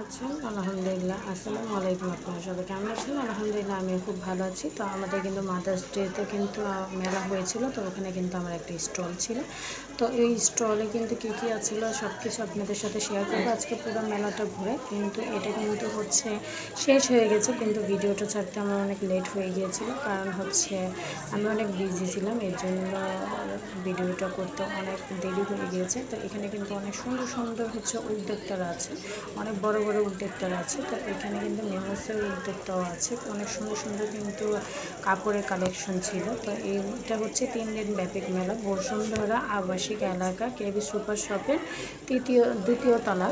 আছেন আলহামদুলিল্লাহ। আসসালামু আলাইকুম। আপনারা সবাই কেমন আছেন? আলহামদুলিল্লাহ আমিও খুব ভালো আছি। তো আমাদের কিন্তু মাদার্স ডেতে কিন্তু মেলা হয়েছিল, তো ওখানে কিন্তু আমার একটা স্টল ছিল। তো এই স্টলে কিন্তু কী কী আছিল সব কিছু আপনাদের সাথে শেয়ার করবো আজকে পুরো মেলাটা ঘুরে। কিন্তু এটা কিন্তু হচ্ছে শেষ হয়ে গেছে, কিন্তু ভিডিওটা ছাড়তে আমার অনেক লেট হয়ে গিয়েছিল, কারণ হচ্ছে আমি অনেক বিজি ছিলাম, এর জন্য ভিডিওটা করতে অনেক দেরি হয়ে গিয়েছে। তো এখানে কিন্তু অনেক সুন্দর সুন্দর হচ্ছে উদ্যোক্তারা আছে, অনেক বড় বড় উদ্যোক্তারা আছে। তো এখানে কিন্তু মেমোসের উদ্যোক্তাও আছে, অনেক সুন্দর সুন্দর কিন্তু কাপড়ের কালেকশন ছিল। তো এইটা হচ্ছে 3 দিন ব্যাপক মেলা, বসুন্ধরা আবাসিক এলাকা কেবি সুপার শপের দ্বিতীয় তলা।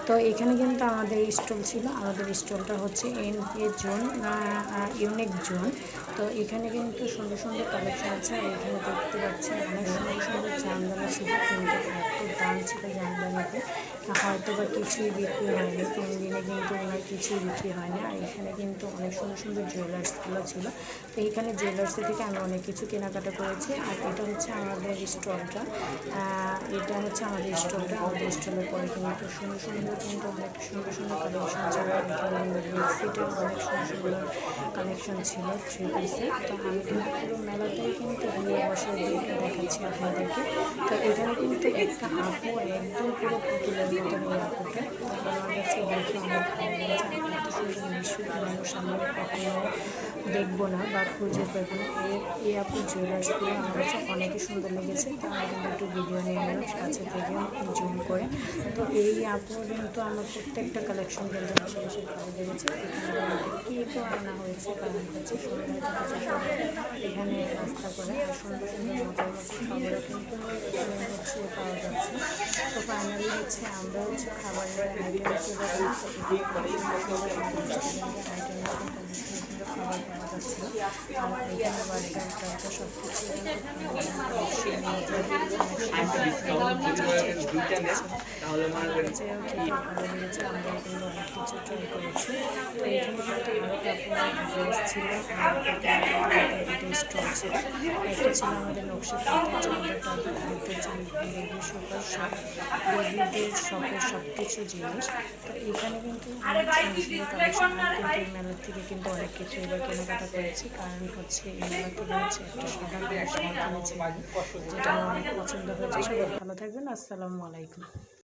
তো এখানে কিন্তু আমাদের স্টল ছিল, আমাদের স্টলটা হচ্ছে এনপি জোন, ইউনিক জোন। তো এখানে কিন্তু সুন্দর সুন্দর কালেকশন আছে, আর এখানে দেখতে পাচ্ছেন অনেক সুন্দর সুন্দর জামদানি ছিল, কিন্তু এত দাম ছিল জামদানিতে, হয়তো বা কিছুই বিক্রি হয়নি 3 দিনে, কিন্তু ওনার কিছুই বিক্রি হয়নি। আর এখানে কিন্তু অনেক সুন্দর সুন্দর জুয়েলার্সগুলো ছিল। তো এইখানে জুয়েলার্সের থেকে আমি অনেক কিছু কেনাকাটা করেছি। আর এটা হচ্ছে আমাদের স্টলটা, আমাদের স্টলের পরে কিন্তু সুন্দর সুন্দর কিন্তু অনেক সুন্দর সুন্দর কালেকশন ছিল। এখানে বেডশিটের অনেক সুন্দর সুন্দর কালেকশন ছিল, 3 পিসের। তো আমি কিন্তু পুরো মেলাটাই কিন্তু ঘুরে বসে দেখাচ্ছি আপনাদেরকে। তো এখানে কিন্তু একটা আপু একদম পুরো পুতুলের মতন, এই আপুটা। তো আমার কাছে দেখে অনেক ভালো লেগেছে। আমি এত সুন্দর মিশুক মানুষ আমি কখনো দেখবো না বা খুঁজে পাবো না। এই আপুর জুয়েলার্সগুলো আমার কাছে অনেকই সুন্দর লেগেছে। তো আমি কিন্তু একটু ভিডিও নিয়ে নিলাম কাছে থেকে জুম করে। তো এই আপুর কিন্তু আমার প্রত্যেকটা কালেকশন কিন্তু বেশি বেশি ভালো লেগেছে। এখানে আমাদের কেকও আনা হয়েছে, কারণ হচ্ছে সন্ধ্যা থেকে এখানে নাস্তা করে, আর সুন্দর সুন্দর মজার মজার খাবারও কিন্তু এখানে হচ্ছে পাওয়া যাচ্ছে। তো ফাইনালি হচ্ছে আমরা হচ্ছে খাবারের আইটেম চলে গেলাম। তো এখানে সুন্দর সুন্দর রেস্টুরেন্টের আইটেমে কিন্তু অনেক সুন্দর সুন্দর খাবার পাওয়া যাচ্ছিল। আর এখানে বার্গার টার্গার সব কিছু ভালো লেগেছে, আমরা কিন্তু অনেক কিছু ট্রাই করেছি। তো এখানে কিন্তু আরও কাপড়ের ড্রেস ছিল, আর দুটো স্টল ছিল। একটা ছিল আমাদের নকশিকাঁথা চাদর টাদর, আরেকটা ছিল বেবি সুপার শপ, বেবিদের শপের সব কিছু জিনিস। তো এখানে কিন্তু অনেক সুন্দর সুন্দর কালেকশন। আমি কিন্তু এই মেলার থেকে কিন্তু অনেক কিছু এবার কেনাকাটা করেছি, কারণ হচ্ছে এই মেলা থেকে হচ্ছে একটা সাদা কালার শাড়ি কিনেছি আমি, যেটা আমার অনেক পছন্দ হয়েছে। সবাই ভালো থাকবেন। আসসালামু আলাইকুম।